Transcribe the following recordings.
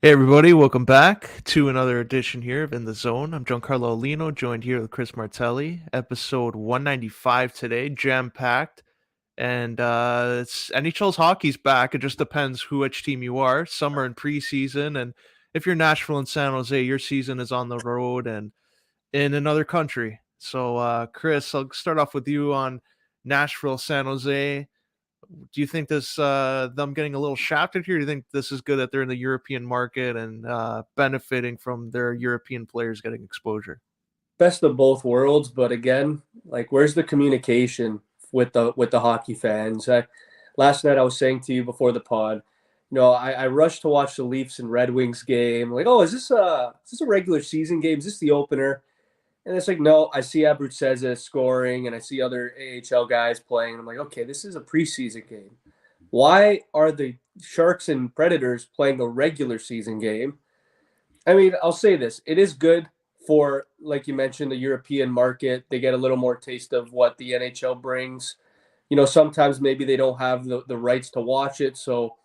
Hey everybody, welcome back to another edition here of In the Zone. I'm Giancarlo Aulino, joined here with Chris Martelli. Episode 195 today, jam-packed. And it's NHL's hockey's back. It just depends which team you are. Some are in preseason, and if you're Nashville and San Jose, your season is on the road and in another country. So Chris, I'll start off with you on Nashville, San Jose. Do you think this them getting a little shafted here? Do you think this is good that they're in the European market and benefiting from their European players getting exposure? Best of both worlds, but again, like where's the communication with the hockey fans? Last night I was saying to you before the pod, I rushed to watch the Leafs and Red Wings game. Like, oh, is this a regular season game? Is this the opener? And it's like, no, I see Abruzzese scoring and I see other AHL guys playing. And I'm like, okay, this is a preseason game. Why are the Sharks and Predators playing a regular season game? I mean, I'll say this. It is good for, like you mentioned, the European market. They get a little more taste of what the NHL brings. Sometimes maybe they don't have the rights to watch it. So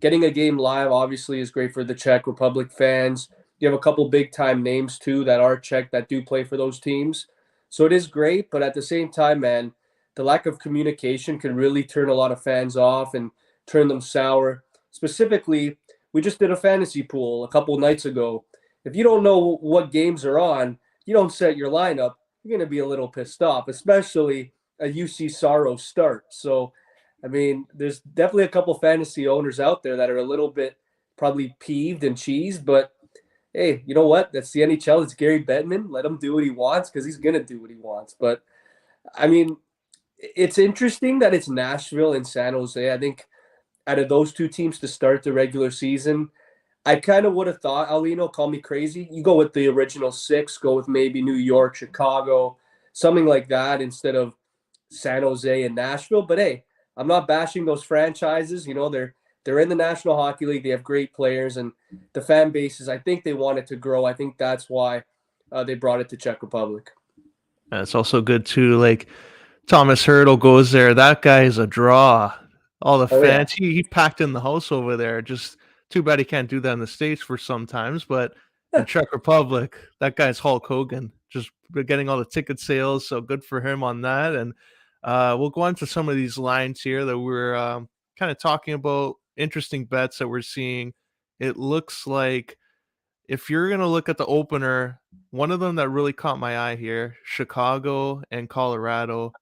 getting a game live obviously is great for the Czech Republic fans. You have a couple big time names too that are Czech that do play for those teams. So it is great, but at the same time, man, the lack of communication can really turn a lot of fans off and turn them sour. Specifically, we just did a fantasy pool a couple nights ago. If you don't know what games are on, you don't set your lineup, you're going to be a little pissed off, especially a UC Sorrow start. So, I mean, there's definitely a couple fantasy owners out there that are a little bit probably peeved and cheesed, but hey, you know what? That's the NHL. It's Gary Bettman. Let him do what he wants because he's going to do what he wants. But, I mean, it's interesting that it's Nashville and San Jose. I think out of those two teams to start the regular season, I kind of would have thought, Aulino, call me crazy. You go with the original six, go with maybe New York, Chicago, something like that instead of San Jose and Nashville. But hey, I'm not bashing those franchises. They're in the National Hockey League. They have great players, and the fan bases. I think they want it to grow. I think that's why they brought it to Czech Republic. And it's also good too. Like Thomas Hurdle goes there. That guy is a draw. All the Oh yeah, fans. He packed in the house over there. Just too bad he can't do that in the States for sometimes. But in Czech Republic, that guy's Hulk Hogan. Just getting all the ticket sales. So good for him on that. And we'll go on to some of these lines here that we're kind of talking about. Interesting bets that we're seeing. It looks like if you're going to look at the opener, one of them that really caught my eye here, Chicago and Colorado.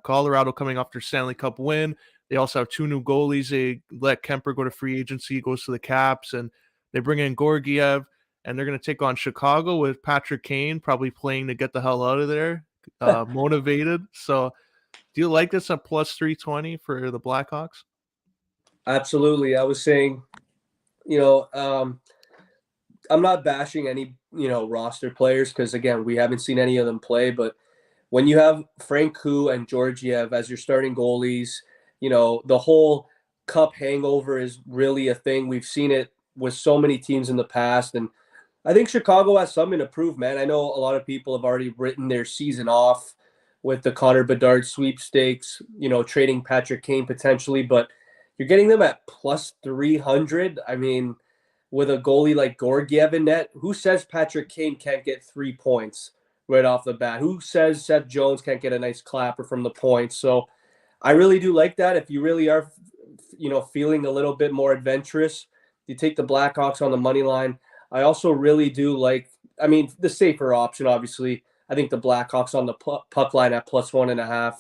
Colorado coming off their Stanley Cup win. They also have two new goalies. They let Kemper go to free agency, goes to the Caps, and they bring in Gorgiev, and they're going to take on Chicago with Patrick Kane probably playing to get the hell out of there, motivated. So, do you like this at plus 320 for the Blackhawks? absolutely. I was saying, you know, um, I'm not bashing any roster players because again we haven't seen any of them play, but when you have Frank Hu and Georgiev as your starting goalies, the whole cup hangover is really a thing. We've seen it with so many teams in the past, and I think Chicago has something to prove, man. I know a lot of people have already written their season off with the Connor Bedard sweepstakes, trading Patrick Kane potentially, but you're getting them at plus 300. I mean, with a goalie like Georgiev in net, who says Patrick Kane can't get 3 points right off the bat? Who says Seth Jones can't get a nice clapper from the point? So I really do like that. If you really are, feeling a little bit more adventurous, you take the Blackhawks on the money line. I also really do like, I mean, the safer option, obviously. I think the Blackhawks on the puck line at plus 1.5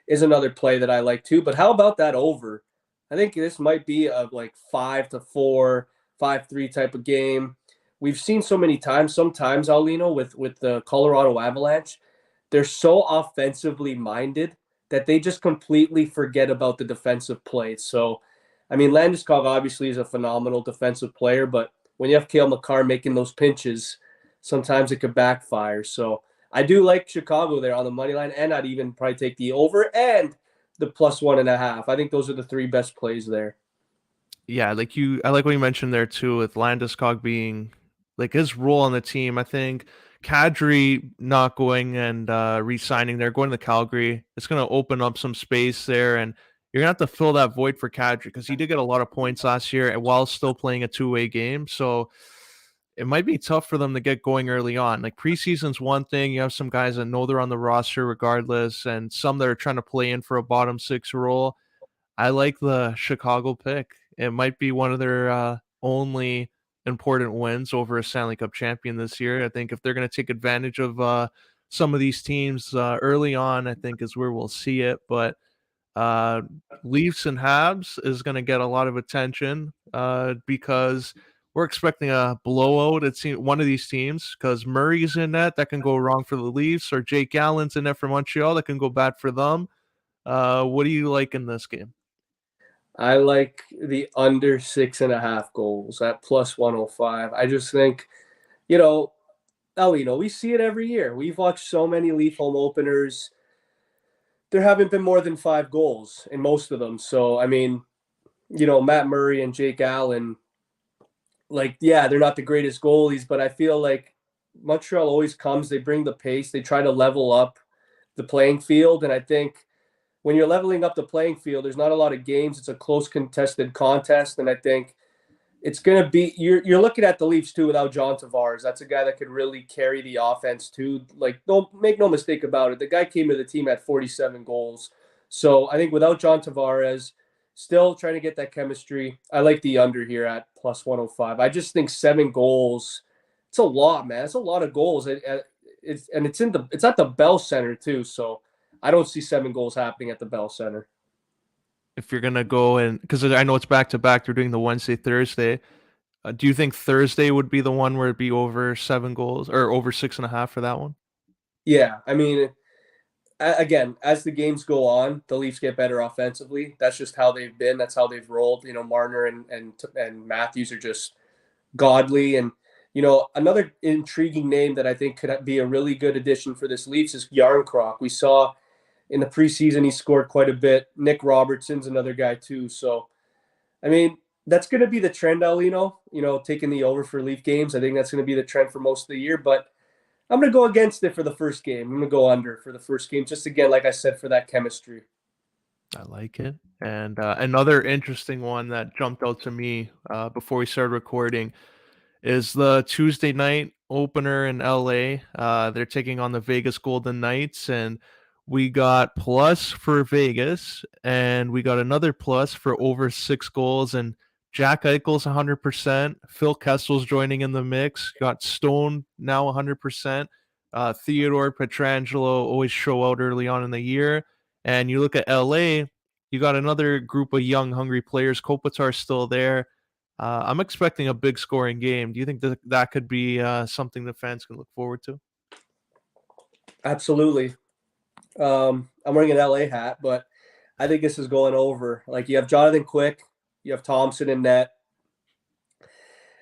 is another play that I like too. But how about that over? I think this might be a like 5-4, 5-3 type of game. We've seen so many times, sometimes, Aulino, with the Colorado Avalanche, they're so offensively minded that they just completely forget about the defensive plays. So, I mean, Landeskog obviously is a phenomenal defensive player, but when you have Cale Makar making those pinches, sometimes it could backfire. So I do like Chicago there on the money line, and I'd even probably take the over and the plus 1.5. I think those are the three best plays there. Yeah, I like what you mentioned there too with Landeskog being like his role on the team. I think Kadri not going and re-signing there, going to Calgary, it's going to open up some space there, and you're gonna have to fill that void for Kadri because he did get a lot of points last year and while still playing a two-way game. So it might be tough for them to get going early on. Like preseason's one thing. You have some guys that know they're on the roster regardless, and some that are trying to play in for a bottom six role. I like the Chicago pick. It might be one of their only important wins over a Stanley Cup champion this year. I think if they're going to take advantage of some of these teams early on, I think is where we'll see it. But uh, Leafs and Habs is going to get a lot of attention because we're expecting a blowout at one of these teams because Murray's in net. That can go wrong for the Leafs, or Jake Allen's in net for Montreal. That can go bad for them. What do you like in this game? I like the under 6.5 goals at plus 105. I just think, you know, Aulino, we see it every year. We've watched so many Leaf home openers. There haven't been more than 5 goals in most of them. So, I mean, Matt Murray and Jake Allen, like, yeah, they're not the greatest goalies, but I feel like Montreal always comes. They bring the pace. They try to level up the playing field. And I think when you're leveling up the playing field, there's not a lot of games. It's a close contested contest. And I think it's going to be, you're looking at the Leafs too without John Tavares. That's a guy that could really carry the offense too. Like, don't make no mistake about it. The guy came to the team at 47 goals. So I think without John Tavares, still trying to get that chemistry. I like the under here at plus 105. I just think 7 goals. It's a lot, man. It's a lot of goals. It's at the Bell Center too. So I don't see 7 goals happening at the Bell Center. If you're gonna go and because I know it's back to back, they're doing the Wednesday Thursday. Do you think Thursday would be the one where it'd be over 7 goals or over 6.5 for that one? Yeah, I mean, again, as the games go on, the Leafs get better offensively. That's just how they've been. That's how they've rolled. Marner and Matthews are just godly. And another intriguing name that I think could be a really good addition for this Leafs is Giancarlo. We saw in the preseason he scored quite a bit. Nick Robertson's another guy too. So, I mean, that's going to be the trend, Aulino. Taking the over for Leaf games. I think that's going to be the trend for most of the year. But I'm going to go against it for the first game. I'm going to go under for the first game, just again, like I said, for that chemistry. I like it. And another interesting one that jumped out to me before we started recording is the Tuesday night opener in LA. They're taking on the Vegas Golden Knights, and we got plus for Vegas, and we got another plus for over 6 goals. And Jack Eichel's 100%. Phil Kessel's joining in the mix. Got Stone now 100%. Theodore Petrangelo always show out early on in the year. And you look at LA, you got another group of young, hungry players. Kopitar's still there. I'm expecting a big scoring game. Do you think that could be something the fans can look forward to? Absolutely. I'm wearing an LA hat, but I think this is going over. Like, you have Jonathan Quick, you have Thompson in net.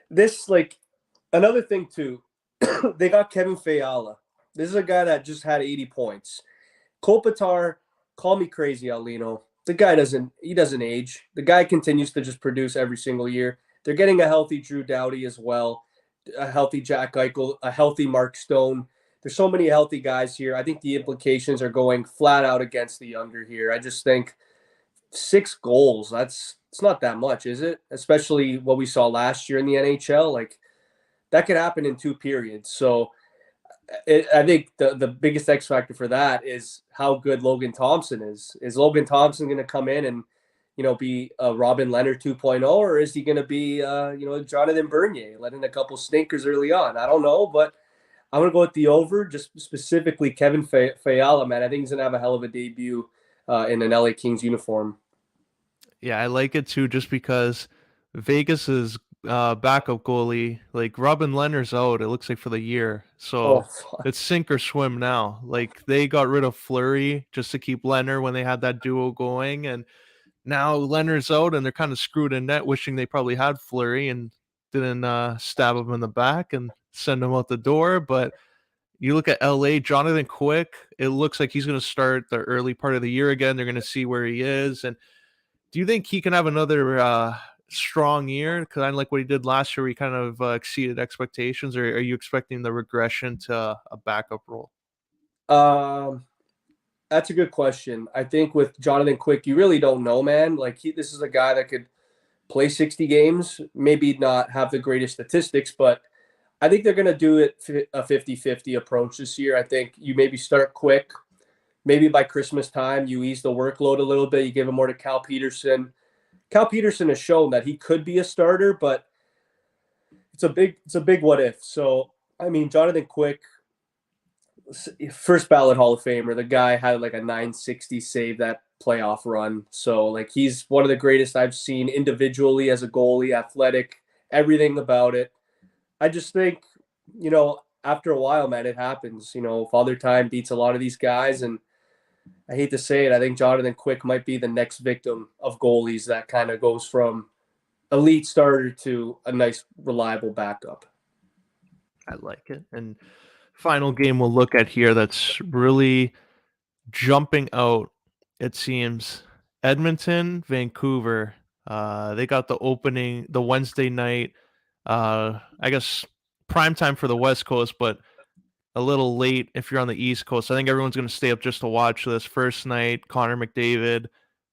This, like, another thing too, they got Kevin Fiala. This is a guy that just had 80 points. Kopitar, call me crazy, Aulino. The guy doesn't age. The guy continues to just produce every single year. They're getting a healthy Drew Doughty as well, a healthy Jack Eichel, a healthy Mark Stone. There's so many healthy guys here. I think the implications are going flat out against the under here. I just think 6 goals, it's not that much, is it? Especially what we saw last year in the NHL. Like, that could happen in 2 periods. So I think the biggest X factor for that is how good Logan Thompson is. Is Logan Thompson going to come in and be a Robin Leonard 2.0, or is he going to be Jonathan Bernier, letting a couple stinkers early on? I don't know, but I'm going to go with the over, just specifically Kevin Fiala, man. I think he's going to have a hell of a debut in an LA Kings uniform. Yeah, I like it too, just because Vegas's backup goalie, like Robin Leonard's out, it looks like for the year. So it's sink or swim now. Like, they got rid of Fleury just to keep Leonard when they had that duo going, and now Leonard's out and they're kind of screwed in net, wishing they probably had Fleury and didn't stab him in the back and send him out the door. But you look at LA, Jonathan Quick, it looks like he's going to start the early part of the year again. They're going to see where he is. And do you think he can have another strong year? Kind of like what he did last year, he kind of exceeded expectations, or are you expecting the regression to a backup role? That's a good question. I think with Jonathan Quick, you really don't know, man. Like, this is a guy that could play 60 games, maybe not have the greatest statistics, but I think they're going to do it a 50-50 approach this year. I think you maybe start quick. Maybe by Christmas time, you ease the workload a little bit. You give him more to Cal Peterson. Cal Peterson has shown that he could be a starter, but it's a big what if. So, I mean, Jonathan Quick, first ballot Hall of Famer. The guy had like a 960 save that playoff run. So, like, he's one of the greatest I've seen individually as a goalie, athletic, everything about it. I just think, after a while, man, it happens. Father Time beats a lot of these guys, and I hate to say it, I think Jonathan Quick might be the next victim of goalies that kind of goes from elite starter to a nice, reliable backup. I like it. And final game we'll look at here that's really jumping out, it seems. Edmonton, Vancouver. They got the Wednesday night, I guess prime time for the West Coast, but a little late if you're on the East Coast. I think everyone's going to stay up just to watch this first night. Connor McDavid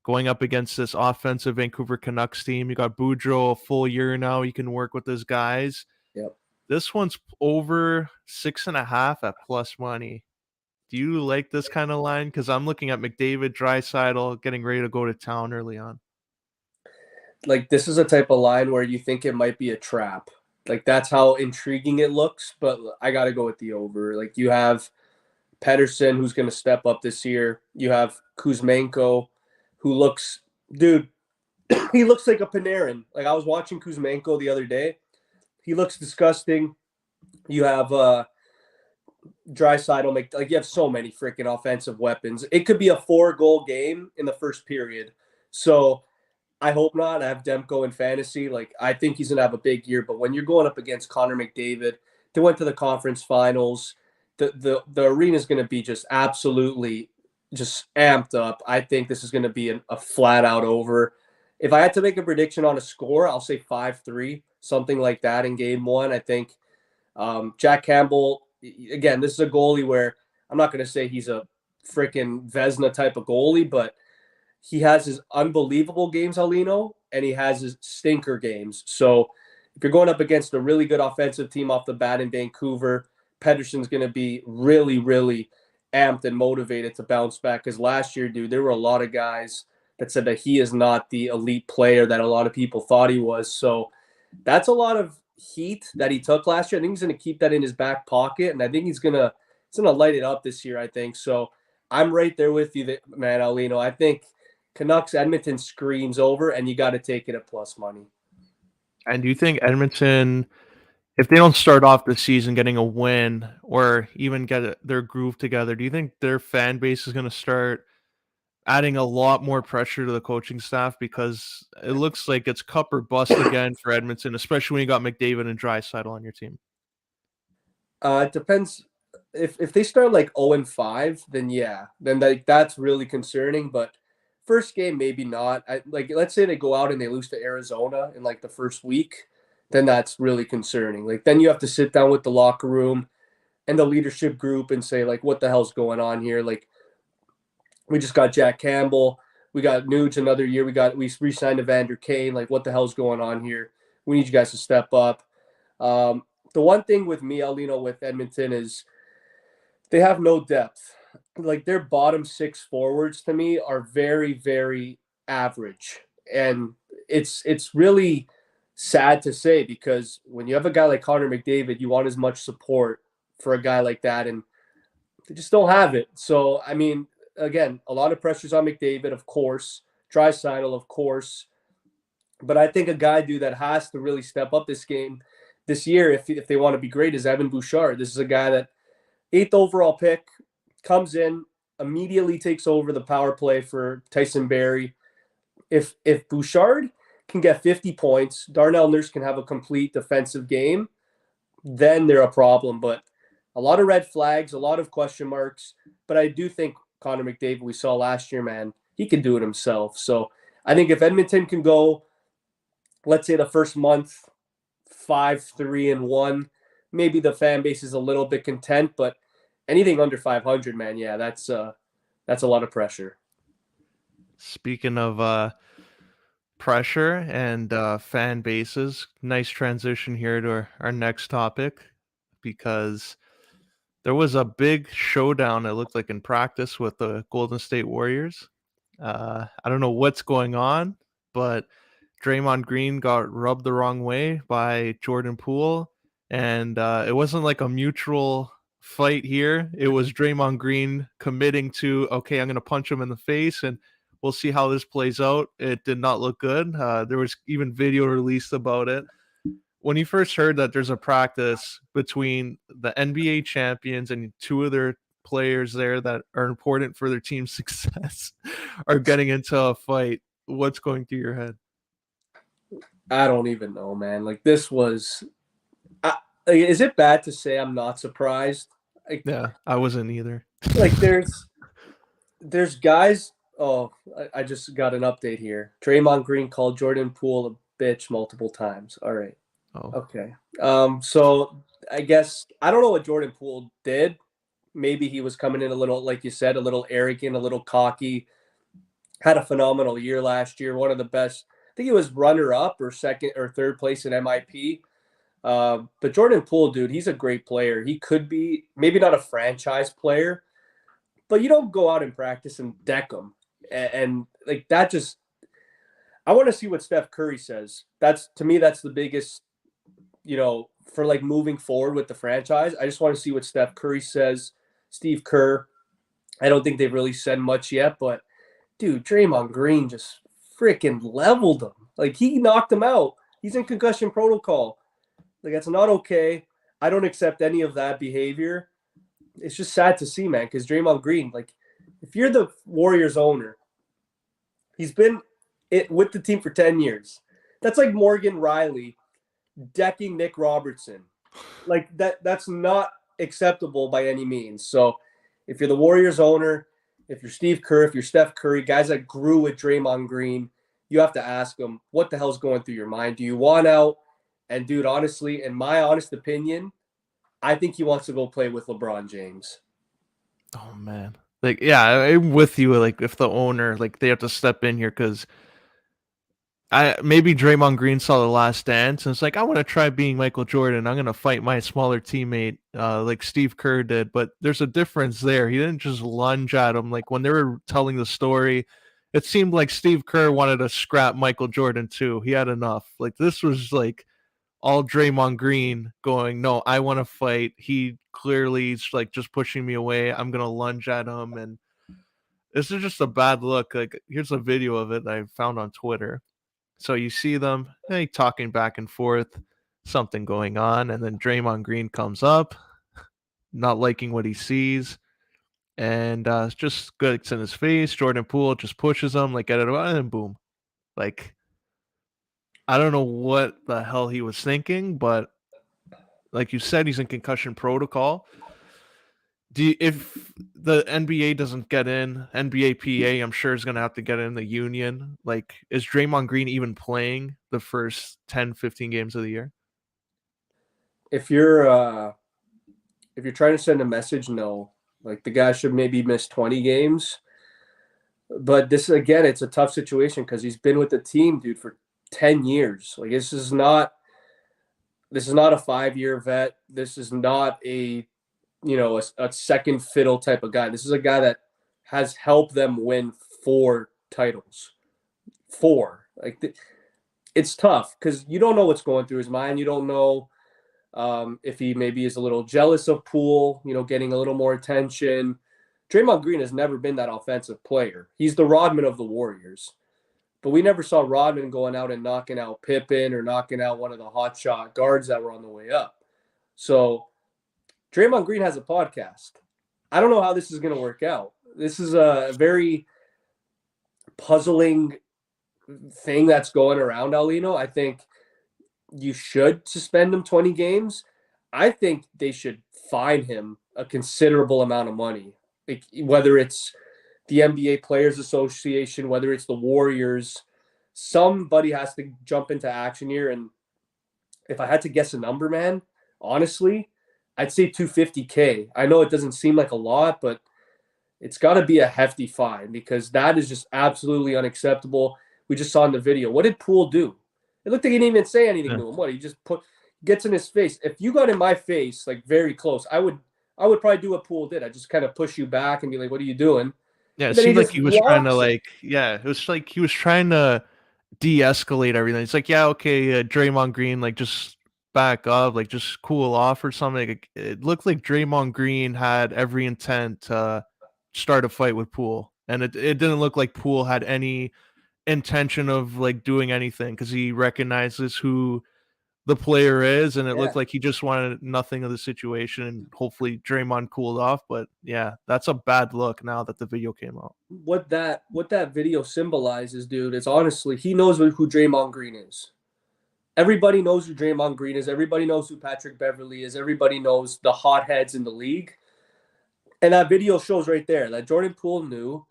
going up against this offensive Vancouver Canucks team. You got Boudreau a full year now. You can work with those guys. Yep. This one's over 6.5 at plus money. Do you like this kind of line? Because I'm looking at McDavid, Draisaitl getting ready to go to town early on. Like, this is a type of line where you think it might be a trap. Like, that's how intriguing it looks, but I got to go with the over. Like, you have Pettersson, who's going to step up this year. You have Kuzmenko, who looks, dude, he looks like a Panarin. Like, I was watching Kuzmenko the other day. He looks disgusting. You have Draisaitl, like, you have so many freaking offensive weapons. It could be a 4-goal game in the first period. So I hope not. I have Demko in fantasy. Like, I think he's going to have a big year. But when you're going up against Connor McDavid, they went to the conference finals. The arena is going to be just absolutely just amped up. I think this is going to be a flat out over. If I had to make a prediction on a score, I'll say 5-3, something like that in game one. I think Jack Campbell, again, this is a goalie where I'm not going to say he's a freaking Vezina type of goalie, but he has his unbelievable games, Aulino, and he has his stinker games. So if you're going up against a really good offensive team off the bat in Vancouver, Pettersson's going to be really, really amped and motivated to bounce back. Because last year, dude, there were a lot of guys that said that he is not the elite player that a lot of people thought he was. So that's a lot of heat that he took last year. I think he's going to keep that in his back pocket, and I think he's going to light it up this year, I think. So I'm right there with you, man, Aulino. I think Canucks Edmonton screams over, and you got to take it at plus money. And do you think Edmonton, if they don't start off the season getting a win or even get their groove together, do you think their fan base is going to start adding a lot more pressure to the coaching staff? Because it looks like it's cup or bust again for Edmonton, especially when you got McDavid and Draisaitl on your team. It depends. If they start like 0-5, then yeah, then that's really concerning. But first game, maybe not. Let's say they go out and they lose to Arizona in like the first week, then that's really concerning. Like, then you have to sit down with the locker room and the leadership group and say, like, what the hell's going on here? Like, we just got Jack Campbell. We got Nuge another year. We re-signed Evander Kane. Like, what the hell's going on here? We need you guys to step up. The one thing with me, Aulino, with Edmonton is they have no depth. Like, their bottom 6 forwards to me are very, very average. And it's really sad to say, because when you have a guy like Connor McDavid, you want as much support for a guy like that, and they just don't have it. So, I mean, again, a lot of pressures on McDavid, of course, Draisaitl, of course. But I think a guy, dude, that has to really step up this year if they want to be great is Evan Bouchard. This is a guy that 8th overall pick, comes in, immediately takes over the power play for Tyson Barrie. If Bouchard can get 50 points, Darnell Nurse can have a complete defensive game, then they're a problem. But a lot of red flags, a lot of question marks. But I do think Connor McDavid, we saw last year, man, he can do it himself. So I think if Edmonton can go, let's say the first month, 5-3-1, maybe the fan base is a little bit content, but anything under 500, man, yeah, that's a lot of pressure. Speaking of pressure and fan bases, nice transition here to our next topic. because there was a big showdown, it looked like, in practice with the Golden State Warriors. I don't know what's going on, but Draymond Green got rubbed the wrong way by Jordan Poole, and it wasn't like a mutual fight here. It was Draymond Green committing to, okay, I'm going to punch him in the face, and we'll see how this plays out. It did not look good. There was even video released about it. When you first heard that there's a practice between the NBA champions and two of their players there that are important for their team's success are getting into a fight, what's going through your head? I don't even know, man. Like, this was. Is it bad to say I'm not surprised? Yeah, I wasn't either. Like, there's guys. Oh, I just got an update here. Draymond Green called Jordan Poole a bitch multiple times. All right. Oh, Okay. So I guess I don't know what Jordan Poole did. Maybe he was coming in a little, like you said, a little arrogant, a little cocky. Had a phenomenal year last year. One of the best. I think he was runner-up or second or third place in MIP. But Jordan Poole, dude, he's a great player. He could be maybe not a franchise player, but you don't go out and practice and deck him. And like that just, I want to see what Steph Curry says. To me, that's the biggest, for like moving forward with the franchise. I just want to see what Steph Curry says. Steve Kerr, I don't think they've really said much yet, but dude, Draymond Green just freaking leveled him. Like, he knocked him out. He's in concussion protocol. Like, that's not okay. I don't accept any of that behavior. It's just sad to see, man, because Draymond Green, like, if you're the Warriors owner, he's been with the team for 10 years. That's like Morgan Riley decking Nick Robertson. Like, that's not acceptable by any means. So if you're the Warriors owner, if you're Steve Kerr, if you're Steph Curry, guys that grew with Draymond Green, you have to ask them, what the hell's going through your mind? Do you want out? And dude, honestly, in my honest opinion, I think he wants to go play with LeBron James. Oh man. Like, yeah, I'm with you. Like, if the owner, like, they have to step in here, because maybe Draymond Green saw The Last Dance and it's like, I want to try being Michael Jordan. I'm gonna fight my smaller teammate, like Steve Kerr did. But there's a difference there. He didn't just lunge at him. Like, when they were telling the story, it seemed like Steve Kerr wanted to scrap Michael Jordan too. He had enough. Like, this was like all Draymond Green going, no, I want to fight. He clearly is like just pushing me away. I'm gonna lunge at him, and this is just a bad look. Like, here's a video of it that I found on Twitter. So you see them talking back and forth, something going on, and then Draymond Green comes up, not liking what he sees, and just gets in his face. Jordan Poole just pushes him, like, get it out, and boom. Like, I don't know what the hell he was thinking, but like you said, he's in concussion protocol. If the NBA doesn't get in, NBAPA, I'm sure is going to have to get in the union. Like, is Draymond Green even playing the first 10, 15 games of the year? If you're trying to send a message, no. Like, the guy should maybe miss 20 games. But this, again, it's a tough situation because he's been with the team, dude, for 10 years. Like, this is not a 5-year vet. This is not a second fiddle type of guy. This is a guy that has helped them win 4 titles. 4. Like, it's tough because you don't know what's going through his mind. You don't know if he maybe is a little jealous of Poole, getting a little more attention. Draymond Green has never been that offensive player. He's the Rodman of the Warriors. But we never saw Rodman going out and knocking out Pippen or knocking out one of the hotshot guards that were on the way up. So Draymond Green has a podcast. I don't know how this is going to work out. This is a very puzzling thing that's going around, Aulino. I think you should suspend him 20 games. I think they should fine him a considerable amount of money, like, whether it's the NBA Players Association, whether it's the Warriors. Somebody has to jump into action here. And if I had to guess a number, man, honestly, I'd say $250K. I know it doesn't seem like a lot, but it's got to be a hefty fine because that is just absolutely unacceptable. We just saw in the video. What did Poole do? It looked like he didn't even say anything to him. What, he just gets in his face. If you got in my face, like very close, I would probably do what Poole did. I just kind of push you back and be like, "What are you doing?" Yeah, it But then he seemed like just he was trying to walks it. like, yeah, it was like he was trying to de-escalate everything. It's like, yeah, okay, Draymond Green, like just back up, like just cool off or something. Like, it looked like Draymond Green had every intent to start a fight with Poole, and it didn't look like Poole had any intention of like doing anything because he recognizes who the player is, and it looked Yeah. like he just wanted nothing of the situation, and hopefully Draymond cooled off. But yeah, that's a bad look now that the video came out. What that video symbolizes, dude, is honestly he knows who Draymond Green is. Everybody knows who Draymond Green is. Everybody knows who Patrick Beverley is. Everybody knows the hotheads in the league. And that video shows right there that Jordan Poole knew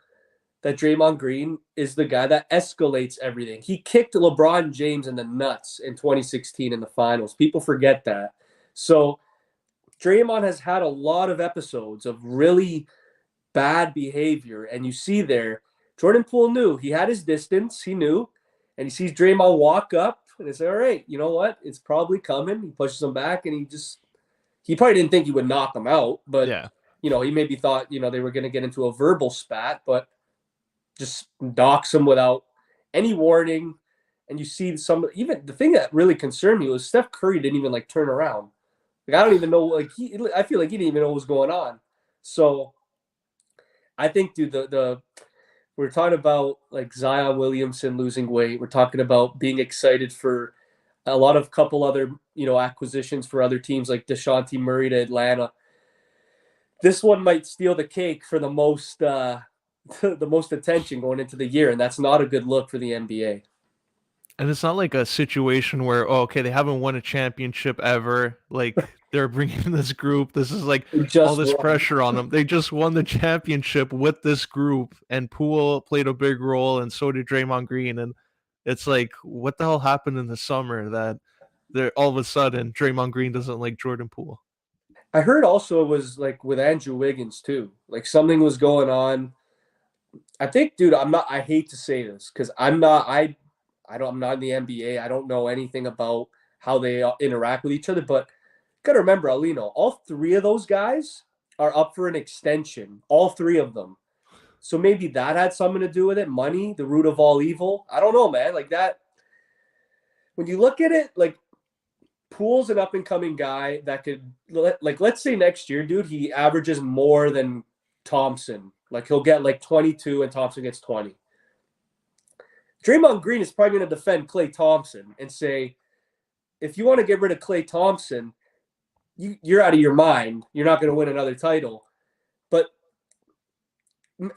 that Draymond Green is the guy that escalates everything. He kicked LeBron James in the nuts in 2016 in the finals. People forget that. So Draymond has had a lot of episodes of really bad behavior. And you see there, Jordan Poole knew he had his distance. He knew. And he sees Draymond walk up and he said, all right, you know what? It's probably coming. He pushes him back and he probably didn't think he would knock him out. But, Yeah, he maybe thought, they were going to get into a verbal spat. But just docks him without any warning. And you see even the thing that really concerned me was Steph Curry didn't even like turn around. Like, I don't even know, I feel like he didn't even know what was going on. So I think, dude, we're talking about like Zion Williamson losing weight. We're talking about being excited for a lot of couple other, acquisitions for other teams like DeJounte Murray to Atlanta. This one might steal the cake for the most the most attention going into the year, and that's not a good look for the NBA. and it's not like a situation where, oh, okay, they haven't won a championship ever. Like they're bringing this group. This is like They all just this won. pressure on them. They just won the championship with this group, and Poole played a big role, and so did Draymond Green. And it's like, what the hell happened in the summer that there all of a sudden Draymond Green doesn't like Jordan Poole? I heard also it was like with Andrew Wiggins too. Like something was going on. I think, dude, I hate to say this because I'm not in the NBA. I don't know anything about how they interact with each other, but got to remember, Aulino, all three of those guys are up for an extension. All three of them. So maybe that had something to do with it. Money, the root of all evil. I don't know, man. Like that. When you look at it, like Poole's an up and coming guy that could, like, let's say next year, dude, he averages more than Thompson. Like he'll get like 22 and Thompson gets 20. Draymond Green is probably going to defend Klay Thompson and say, if you want to get rid of Klay Thompson, you're out of your mind. You're not going to win another title. But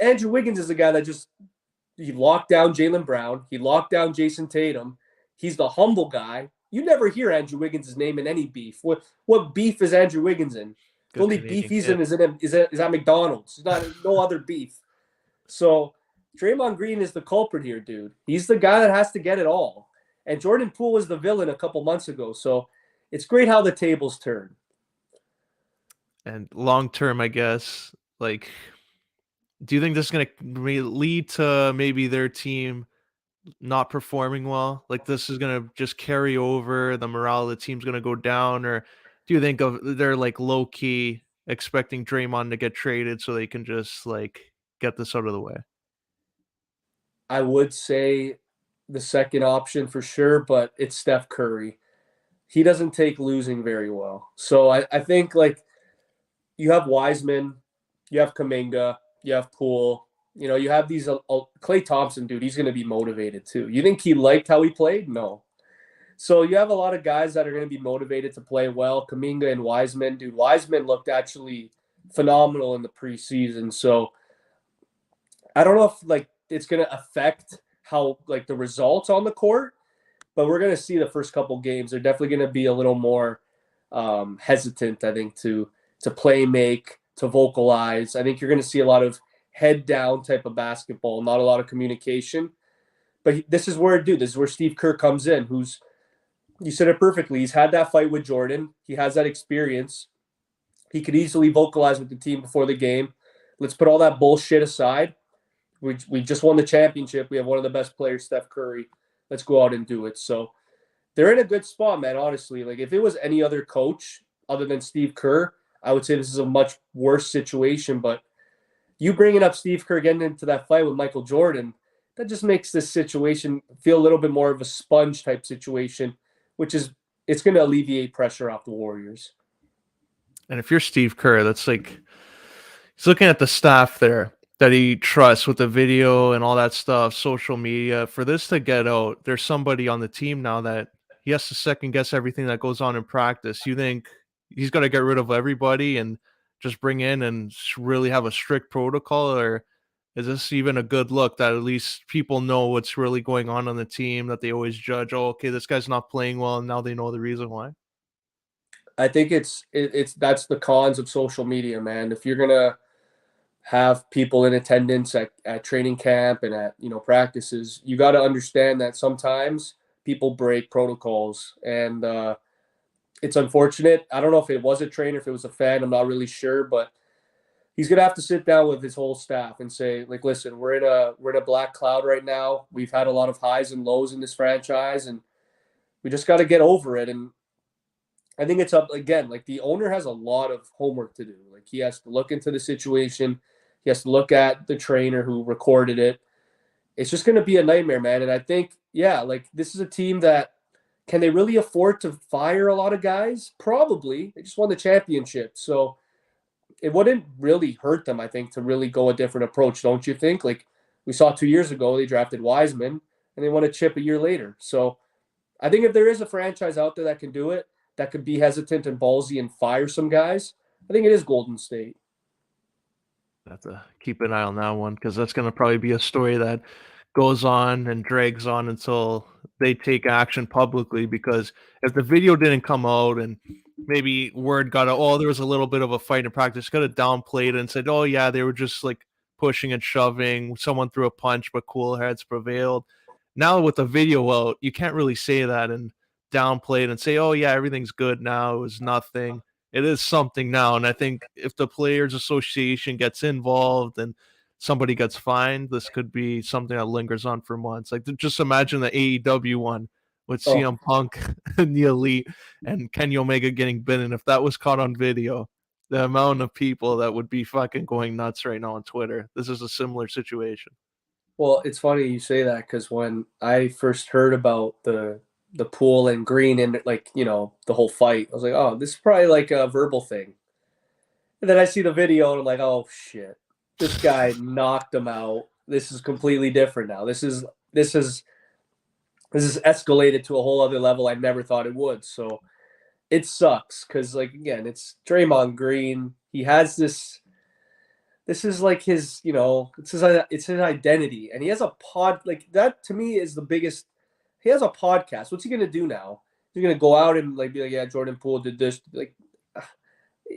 Andrew Wiggins is a guy that he locked down Jaylen Brown. He locked down Jason Tatum. He's the humble guy. You never hear Andrew Wiggins' name in any beef. What beef is Andrew Wiggins in? The Good only beef Canadian he's in kid. is at McDonald's. There's not no other beef. So Draymond Green is the culprit here, dude. He's the guy that has to get it all. And Jordan Poole was the villain a couple months ago. So it's great how the tables turn. And long term, I guess, like, do you think this is going to lead to maybe their team not performing well? Like this is gonna just carry over, the morale of the team's gonna go down, or do you think they're like low key expecting Draymond to get traded so they can just like get this out of the way? I would say the second option for sure, but it's Steph Curry. He doesn't take losing very well. So I think like you have Wiseman, you have Kuminga, you have Poole. You have these Klay Thompson, dude. He's going to be motivated too. You think he liked how he played? No. So you have a lot of guys that are going to be motivated to play well. Kuminga and Wiseman, dude. Wiseman looked actually phenomenal in the preseason. So I don't know if like it's going to affect how like the results on the court, but we're going to see the first couple games. They're definitely going to be a little more hesitant, I think, to play make, to vocalize. I think you're going to see a lot of head down type of basketball, not a lot of communication. But this is where, dude, this is where Steve Kerr comes in, who's, you said it perfectly. He's had that fight with Jordan. He has that experience. He could easily vocalize with the team before the game. Let's put all that bullshit aside. We just won the championship. We have one of the best players, Steph Curry. Let's go out and do it. So they're in a good spot, man, honestly. Like, if it was any other coach other than Steve Kerr, I would say this is a much worse situation. But you bringing up Steve Kerr getting into that fight with Michael Jordan, that just makes this situation feel a little bit more of a sponge type situation, which is it's going to alleviate pressure off the Warriors. And if you're Steve Kerr, that's like he's looking at the staff there that he trusts with the video and all that stuff, social media. For this to get out, there's somebody on the team now that he has to second guess everything that goes on in practice. You think he's got to get rid of everybody and just bring in and really have a strict protocol, or is this even a good look that at least people know what's really going on the team, that they always judge, oh, okay, this guy's not playing well, and now they know the reason why? I think it's that's the cons of social media, man. If you're gonna have people in attendance at training camp and at practices, you got to understand that sometimes people break protocols, and it's unfortunate. I don't know if it was a trainer, if it was a fan, I'm not really sure, but he's gonna have to sit down with his whole staff and say, like, listen, we're in a black cloud right now. We've had a lot of highs and lows in this franchise, and we just got to get over it. And I think it's up again. Like, the owner has a lot of homework to do. Like, he has to look into the situation. He has to look at the trainer who recorded it. It's just going to be a nightmare, man. And I think, yeah, like, this is a team that can they really afford to fire a lot of guys? Probably. They just won the championship. So it wouldn't really hurt them, I think, to really go a different approach, don't you think? Like, we saw 2 years ago, they drafted Wiseman and they won a chip a year later. So I think if there is a franchise out there that can do it, that could be hesitant and ballsy and fire some guys, I think it is Golden State. Have to keep an eye on that one because that's going to probably be a story that goes on and drags on until they take action publicly. Because if the video didn't come out and maybe word got out, oh, there was a little bit of a fight in practice, could have downplayed it and said, oh, yeah, they were just like pushing and shoving. Someone threw a punch, but cool heads prevailed. Now with the video out, you can't really say that and downplay it and say, oh, yeah, everything's good now. It was nothing. It is something now. And I think if the Players Association gets involved and somebody gets fined, this could be something that lingers on for months. Like, just imagine the AEW one with Oh, CM Punk and the Elite and Kenny Omega getting bitten. If that was caught on video, the amount of people that would be fucking going nuts right now on Twitter. This is a similar situation. well, it's funny you say that because when I first heard about the Poole and Green and, like, the whole fight, I was like, oh, this is probably like a verbal thing. And then I see the video and I'm like, oh shit, this guy knocked him out. This is completely different now. This is escalated to a whole other level I never thought it would. So it sucks because, like, again, it's Draymond Green. He has this. This is like his, it's his identity, and he has a pod like that. To me, is the biggest. He has a podcast. What's he gonna do now? He's gonna go out and, like, be like, yeah, Jordan Poole did this. Like,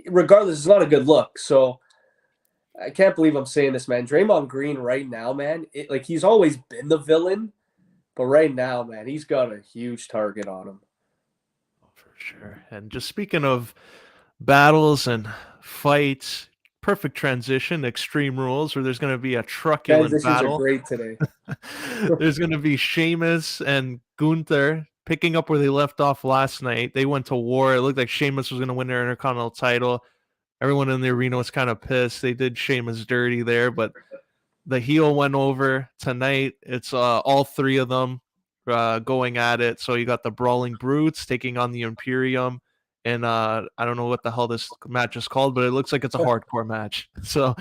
regardless, it's not a good look. So I can't believe I'm saying this, man. Draymond Green right now, man, like, he's always been the villain, but right now, man, he's got a huge target on him. For sure. And just speaking of battles and fights, perfect transition, Extreme Rules, where there's going to be a truculent Transitions are battle. great today. There's going to be Sheamus and Gunther picking up where they left off last night. They went to war. It looked like Sheamus was going to win their Intercontinental title. Everyone in the arena was kind of pissed. They did Sheamus dirty there, but the heel went over tonight. It's all three of them going at it. So you got the Brawling Brutes taking on the Imperium. And I don't know what the hell this match is called, but it looks like it's a hardcore match. So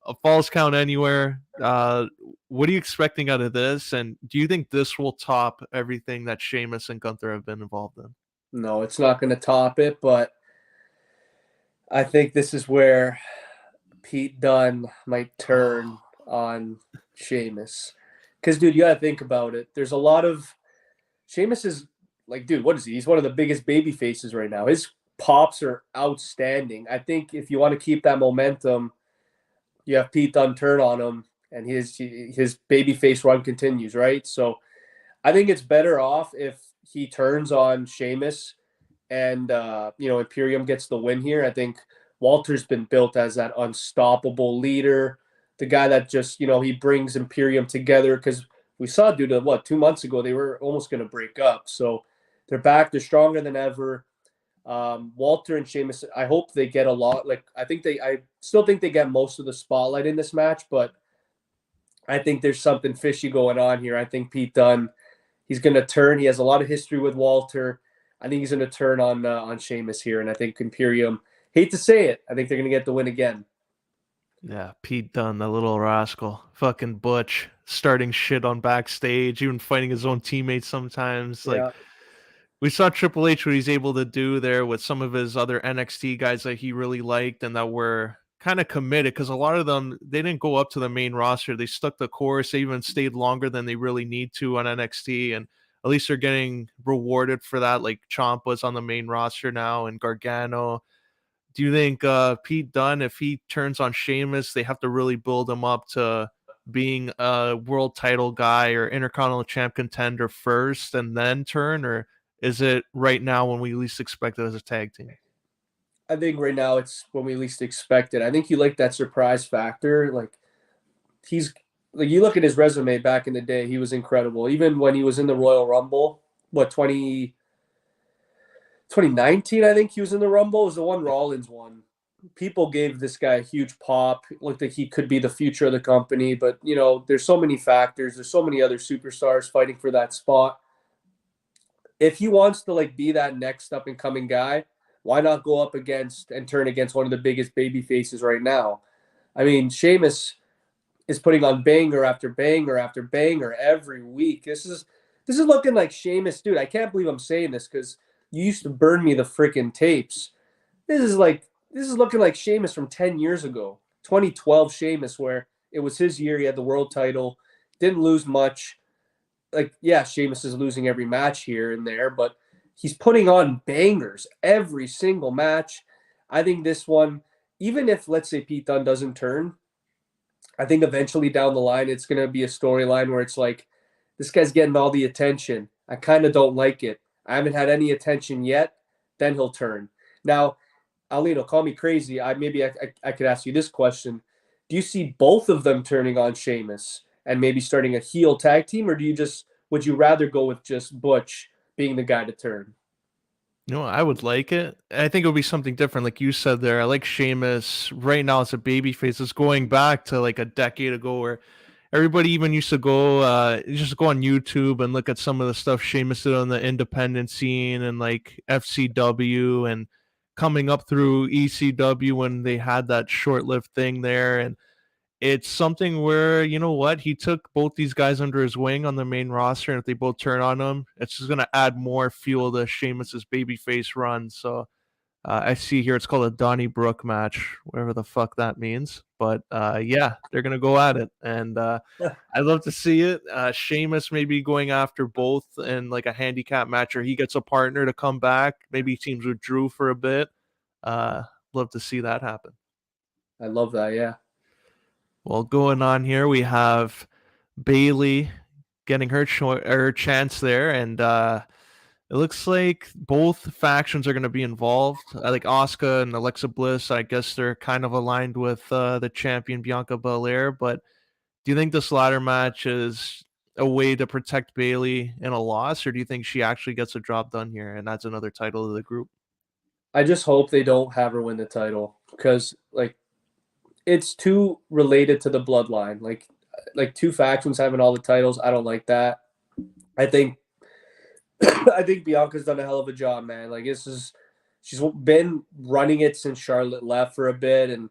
a falls count anywhere. What are you expecting out of this? And do you think this will top everything that Sheamus and Gunther have been involved in? No, it's not going to top it, but I think this is where Pete Dunne might turn on Sheamus. Because, dude, you got to think about it. There's a lot of Sheamus is like, dude, what is he? He's one of the biggest baby faces right now. His pops are outstanding. I think if you want to keep that momentum, you have Pete Dunne turn on him, and his baby face run continues, right? So I think it's better off if he turns on Sheamus and Imperium gets the win here. I think Walter's been built as that unstoppable leader, the guy that just he brings Imperium together, because we saw, dude, what, 2 months ago they were almost going to break up. So They're back. They're stronger than ever. Walter and Sheamus, I hope they get a lot. Like I still think they get most of the spotlight in this match, but I think there's something fishy going on here. I think Pete Dunne, he's going to turn. He has a lot of history with Walter. I think he's going to turn on Sheamus here, and I think Imperium. Hate to say it, I think they're going to get the win again. Yeah, Pete Dunne, the little rascal. Fucking Butch. Starting shit on backstage, even fighting his own teammates sometimes. Like, Yeah. we saw Triple H what he's able to do there with some of his other NXT guys that he really liked and that were kind of committed, because a lot of them, they didn't go up to the main roster. They stuck the course. They even stayed longer than they really need to on NXT, and at least they're getting rewarded for that. Like Ciampa's on the main roster now, and Gargano. Do you think Pete Dunne, if he turns on Sheamus, they have to really build him up to being a world title guy or Intercontinental Champ contender first and then turn? Or is it right now when we least expect it as a tag team? I think right now it's when we least expect it. I think you like that surprise factor. Like he's like you look at his resume back in the day, he was incredible. Even when he was in the Royal Rumble, 2019, I think he was in the Rumble. It was the one Rollins won. People gave this guy a huge pop. It looked like he could be the future of the company, but there's so many factors. There's so many other superstars fighting for that spot. If he wants to be that next up and coming guy, why not go up against and turn against one of the biggest baby faces right now? I mean, Sheamus is putting on banger after banger after banger every week. This is looking like Sheamus, dude. I can't believe I'm saying this because you used to burn me the freaking tapes. This is looking like Sheamus from 10 years ago. 2012 Sheamus, where it was his year. He had the world title, didn't lose much. Sheamus is losing every match here and there, but he's putting on bangers every single match. I think this one, even if, let's say, Pete Dunne doesn't turn, I think eventually down the line, it's going to be a storyline where it's like, this guy's getting all the attention. I kind of don't like it. I haven't had any attention yet. Then he'll turn. Now, Aulino, call me crazy. I could ask you this question. Do you see both of them turning on Sheamus and maybe starting a heel tag team, or would you rather go with just Butch being the guy to turn? I would like it. I think it would be something different, like you said there. I like Sheamus right now as a babyface. It's going back to like a decade ago where everybody even used to go just go on YouTube and look at some of the stuff Sheamus did on the independent scene and like FCW and coming up through ECW when they had that short-lived thing there. And it's something where, you know what, he took both these guys under his wing on the main roster, and if they both turn on him, it's just going to add more fuel to Sheamus's babyface run. So I see here it's called a Donnybrook match, whatever the fuck that means. But yeah, they're gonna go at it, and I'd love to see it. Sheamus maybe going after both in like a handicap match, or he gets a partner to come back. Maybe he teams with Drew for a bit. Love to see that happen. I love that. Yeah. Well, going on here, we have Bailey getting her chance there, and it looks like both factions are going to be involved. I like Asuka and Alexa Bliss. I guess they're kind of aligned with the champion Bianca Belair. But do you think this ladder match is a way to protect Bailey in a loss, or do you think she actually gets a job done here and adds another title to the group? I just hope they don't have her win the title because it's too related to the bloodline. Like two factions having all the titles. I don't like that. I think I think Bianca's done a hell of a job, man. She's been running it since Charlotte left for a bit, and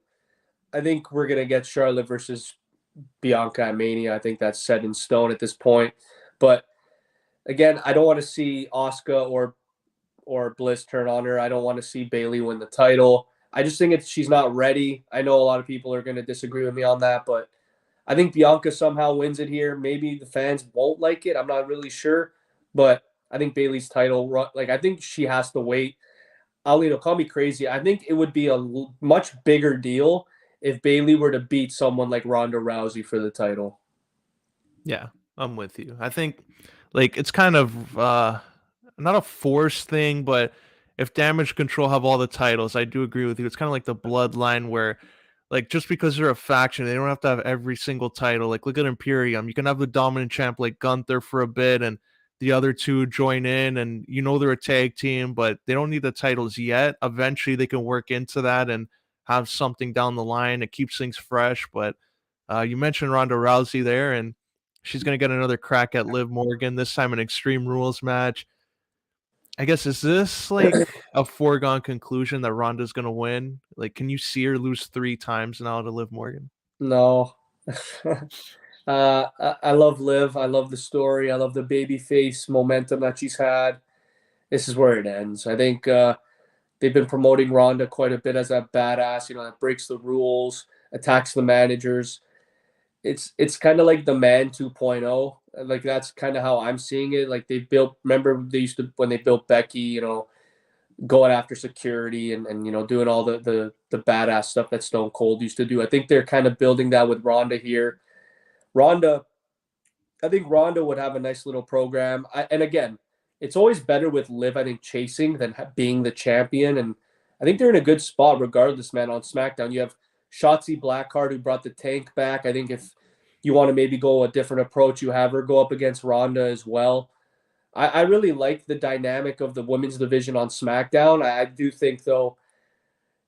I think we're gonna get Charlotte versus Bianca at Mania. I think that's set in stone at this point. But again, I don't want to see Asuka or Bliss turn on her. I don't want to see Bailey win the title. I just think she's not ready. I know a lot of people are going to disagree with me on that, but I think Bianca somehow wins it here. Maybe the fans won't like it. I'm not really sure, but I think Bailey's title, I think she has to wait. Aulino, call me crazy. I think it would be a much bigger deal if Bailey were to beat someone like Ronda Rousey for the title. Yeah, I'm with you. I think it's kind of not a forced thing, but if Damage Control have all the titles, I do agree with you. It's kind of like the bloodline where just because they're a faction, they don't have to have every single title. Like look at Imperium. You can have the dominant champ like Gunther for a bit, and the other two join in, and they're a tag team, but they don't need the titles yet. Eventually, they can work into that and have something down the line. It keeps things fresh. But you mentioned Ronda Rousey there, and she's going to get another crack at Liv Morgan, this time an Extreme Rules match. I guess, is this like a foregone conclusion that Ronda's going to win? Like, can you see her lose 3 times now to Liv Morgan? No. I love Liv. I love the story. I love the babyface momentum that she's had. This is where it ends. I think they've been promoting Ronda quite a bit as that badass, that breaks the rules, attacks the managers. It's kind of like the man 2.0. Like, that's kind of how I'm seeing it. Like, remember they used to, when they built Becky, going after security and doing all the badass stuff that Stone Cold used to do. I think they're kind of building that with Ronda here. I think Ronda would have a nice little program. And again, it's always better with Liv, I think, chasing than being the champion. And I think they're in a good spot regardless, man. On SmackDown, you have Shotzi Blackheart, who brought the tank back. I think if you want to maybe go a different approach, you have her go up against Ronda as well. I really like the dynamic of the women's division on SmackDown. I do think, though,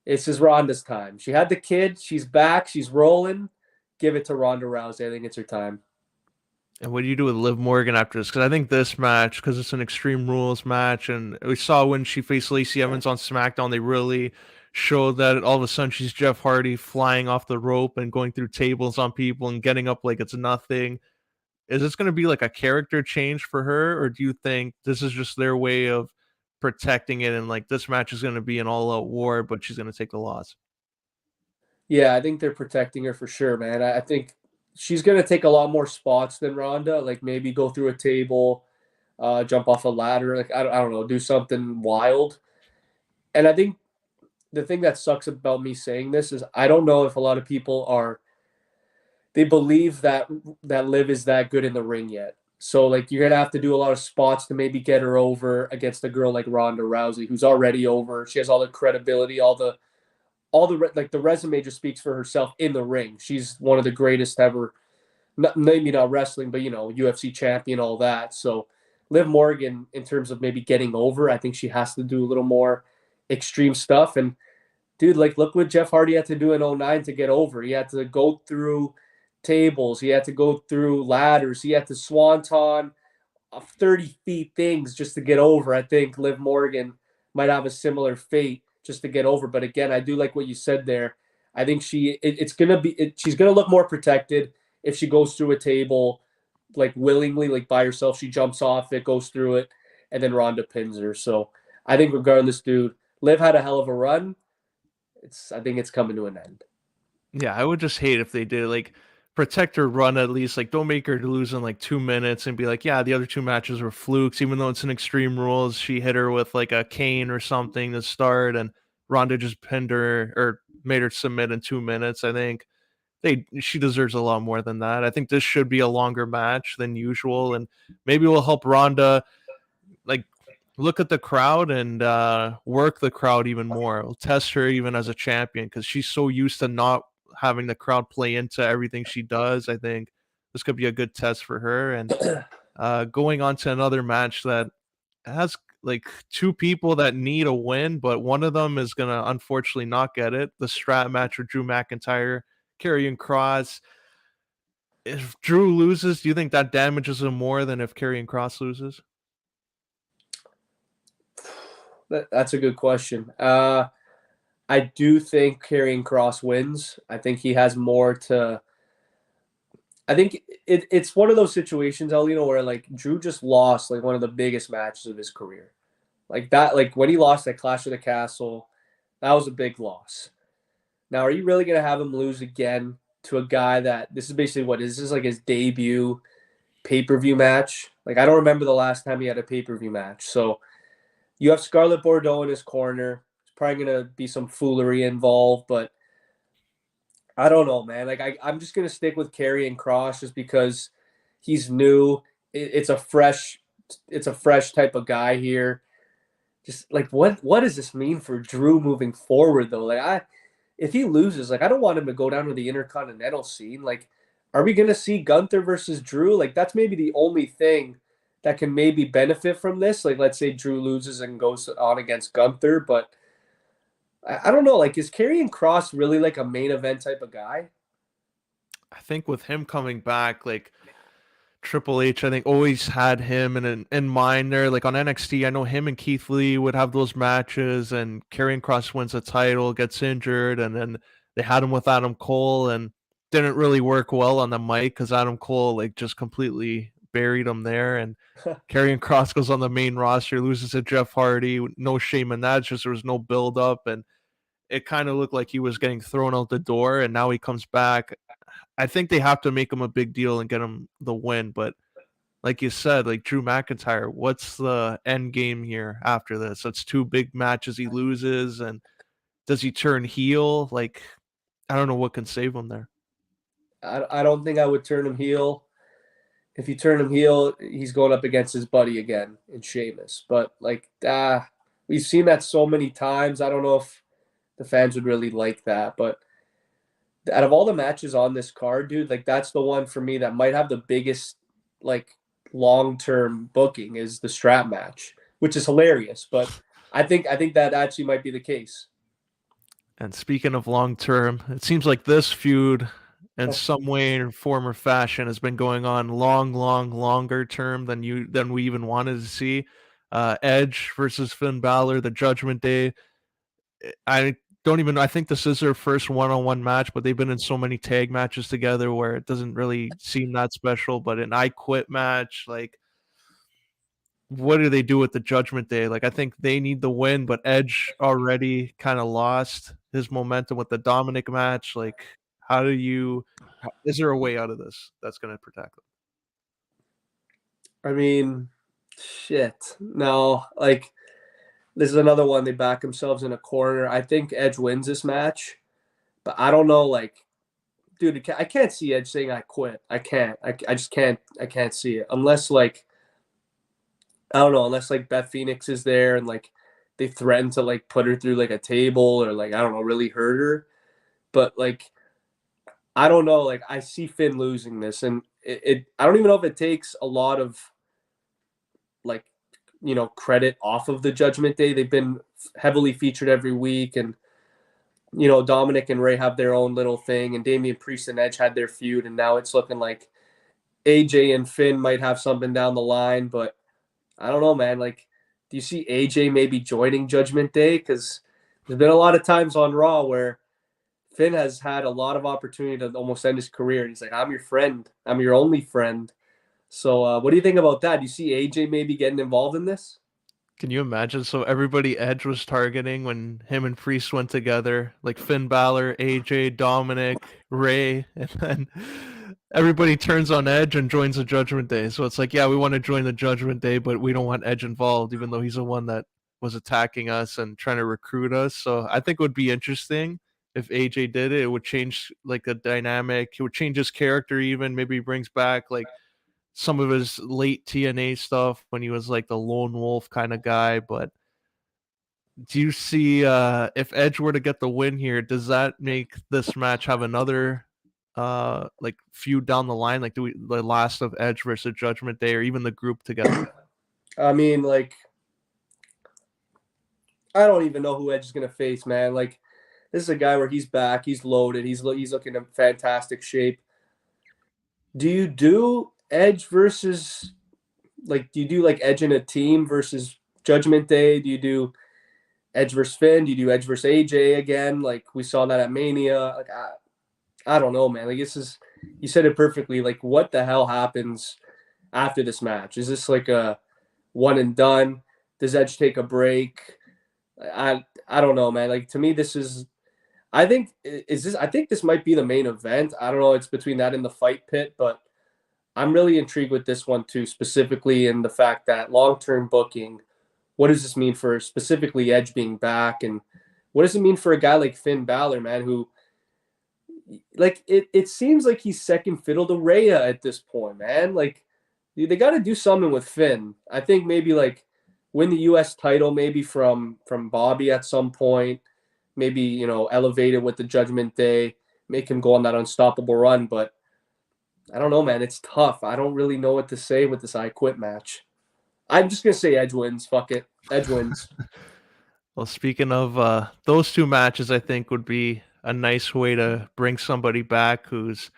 this is Ronda's time. She had the kid. She's back. She's rolling. Give it to Ronda Rousey. I think it's her time. And what do you do with Liv Morgan after this? Because I think this match, because it's an Extreme Rules match, and we saw when she faced Lacey Evans on SmackDown, they really showed that all of a sudden she's Jeff Hardy flying off the rope and going through tables on people and getting up like it's nothing. Is this going to be like a character change for her, or do you think this is just their way of protecting it, and like this match is going to be an all-out war, but she's going to take the loss? Yeah, I think they're protecting her for sure, man. I think she's going to take a lot more spots than Ronda, like maybe go through a table, jump off a ladder, like I don't know, do something wild. And I think the thing that sucks about me saying this is I don't know if a lot of people they believe that Liv is that good in the ring yet. So like you're gonna have to do a lot of spots to maybe get her over against a girl like Ronda Rousey, who's already over. She has all the credibility, like the resume just speaks for herself in the ring. She's one of the greatest ever. Maybe not wrestling, but UFC champion, all that. So Liv Morgan, in terms of maybe getting over, I think she has to do a little more extreme stuff. And dude, like look what Jeff Hardy had to do in '09 to get over. He had to go through tables. He had to go through ladders. He had to swanton 30 feet things just to get over. I think Liv Morgan might have a similar fate just to get over. But again, I do like what you said there. I think she's gonna look more protected if she goes through a table, like willingly, like by herself. She jumps off it, goes through it, and then Ronda pins her. So I think regardless, dude, Liv had a hell of a run. I think it's coming to an end. Yeah, I would just hate if they did like protect her run at least. Like, don't make her lose in like 2 minutes and be like, yeah, the other 2 matches were flukes, even though it's an Extreme Rules. She hit her with like a cane or something to start, and Ronda just pinned her or made her submit in 2 minutes. I think she deserves a lot more than that. I think this should be a longer match than usual, and maybe will help Ronda like look at the crowd and work the crowd even more. It'll test her even as a champion because she's so used to not having the crowd play into everything she does. I think this could be a good test for her. And going on to another match that has like two people that need a win, but one of them is gonna unfortunately not get it. The strap match with Drew McIntyre, Karrion Kross. If Drew loses, do you think that damages him more than if Karrion Kross loses? That's a good question. I do think Karrion Kross wins. I think he has more to. I think it's one of those situations, Aulino, where like Drew just lost like one of the biggest matches of his career. Like that, like when he lost at Clash of the Castle, that was a big loss. Now, are you really gonna have him lose again to a guy that this is basically what is this like his debut pay-per-view match? Like I don't remember the last time he had a pay-per-view match. So you have Scarlett Bordeaux in his corner. There's probably gonna be some foolery involved, but I don't know, man. Like I'm just gonna stick with Karrion Kross just because he's new. It's a fresh type of guy here. Just like what does this mean for Drew moving forward though? Like if he loses, like I don't want him to go down to the Intercontinental scene. Like, are we gonna see Gunther versus Drew? Like that's maybe the only thing that can maybe benefit from this. Like, let's say Drew loses and goes on against Gunther, but I don't know. Like, is Karrion Kross really like a main event type of guy? I think with him coming back, like Triple H, I think always had him in mind there. Like on NXT, I know him and Keith Lee would have those matches, and Karrion Kross wins a title, gets injured, and then they had him with Adam Cole, and didn't really work well on the mic because Adam Cole like just completely buried him there. And Karrion Kross goes on the main roster, loses to Jeff Hardy. No shame in that. It's just there was no build up, and it kind of looked like he was getting thrown out the door. And now he comes back. I think they have to make him a big deal and get him the win. But like you said, like Drew McIntyre, what's the end game here after this? That's two big matches he loses, and does he turn heel? Like, I don't know what can save him there. I don't think I would turn him heel. If you turn him heel, he's going up against his buddy again in Sheamus. But like, we've seen that so many times. I don't know if the fans would really like that. But out of all the matches on this card, dude, like that's the one for me that might have the biggest like long-term booking is the strap match, which is hilarious. But I think that actually might be the case. And speaking of long term, it seems like this feud, in some way or form or fashion, has been going on longer term than we even wanted to see. Edge versus Finn Balor, the Judgment Day. I don't even. I think this is their first one-on-one match, but they've been in so many tag matches together where it doesn't really seem that special. But an I Quit match, like what do they do with the Judgment Day? Like, I think they need the win, but Edge already kind of lost his momentum with the Dominic match. Like, how do you? Is there a way out of this that's going to protect them? I mean, shit. No, like this is another one they back themselves in a corner. I think Edge wins this match, but I don't know. Like, dude, I can't see Edge saying I quit. I can't. I just can't. I can't see it unless like I don't know. Unless like Beth Phoenix is there and like they threaten to like put her through like a table or like I don't know, really hurt her. But like I don't know. Like I see Finn losing this, and I don't even know if it takes a lot of like credit off of the Judgment Day. They've been heavily featured every week, and Dominic and Ray have their own little thing, and Damian Priest and Edge had their feud, and now it's looking like AJ and Finn might have something down the line, but I don't know, man. Like, do you see AJ maybe joining Judgment Day? Because there's been a lot of times on Raw where Finn has had a lot of opportunity to almost end his career, and he's like, "I'm your friend. I'm your only friend." So, what do you think about that? Do you see AJ maybe getting involved in this? Can you imagine? So everybody Edge was targeting when him and Priest went together, like Finn Balor, AJ, Dominic, Ray, and then everybody turns on Edge and joins the Judgment Day. So it's like, yeah, we want to join the Judgment Day, but we don't want Edge involved, even though he's the one that was attacking us and trying to recruit us. So I think it would be interesting if AJ did it. It would change like the dynamic. It would change his character even. Maybe he brings back like some of his late TNA stuff when he was like the lone wolf kind of guy. But do you see if Edge were to get the win here, does that make this match have another like feud down the line? Like do we the last of Edge versus Judgment Day or even the group together? I mean, like, I don't even know who Edge is gonna face, man. Like, this is a guy where he's back, he's loaded, he's looking in fantastic shape. Do you do Edge versus do you do like Edge in a team versus Judgment Day? Do you do Edge versus Finn? Do you do Edge versus AJ again? Like we saw that at Mania. Like I don't know, man. Like this is you said it perfectly. Like what the hell happens after this match? Is this like a one and done? Does Edge take a break? I don't know, man. Like to me, this is. I think is this. I think this might be the main event. I don't know. It's between that and the Fight Pit, but I'm really intrigued with this one too, specifically in the fact that long-term booking. What does this mean for specifically Edge being back, and what does it mean for a guy like Finn Balor, man, who like it seems like he's second fiddle to Rhea at this point, man. Like they got to do something with Finn. I think maybe like win the U.S. title, maybe from Bobby at some point. Maybe elevate it with the Judgment Day, make him go on that unstoppable run. But I don't know, man. It's tough. I don't really know what to say with this I Quit match. I'm just gonna say Edge wins. Fuck it, Edge wins. Well, speaking of those two matches, I think would be a nice way to bring somebody back who's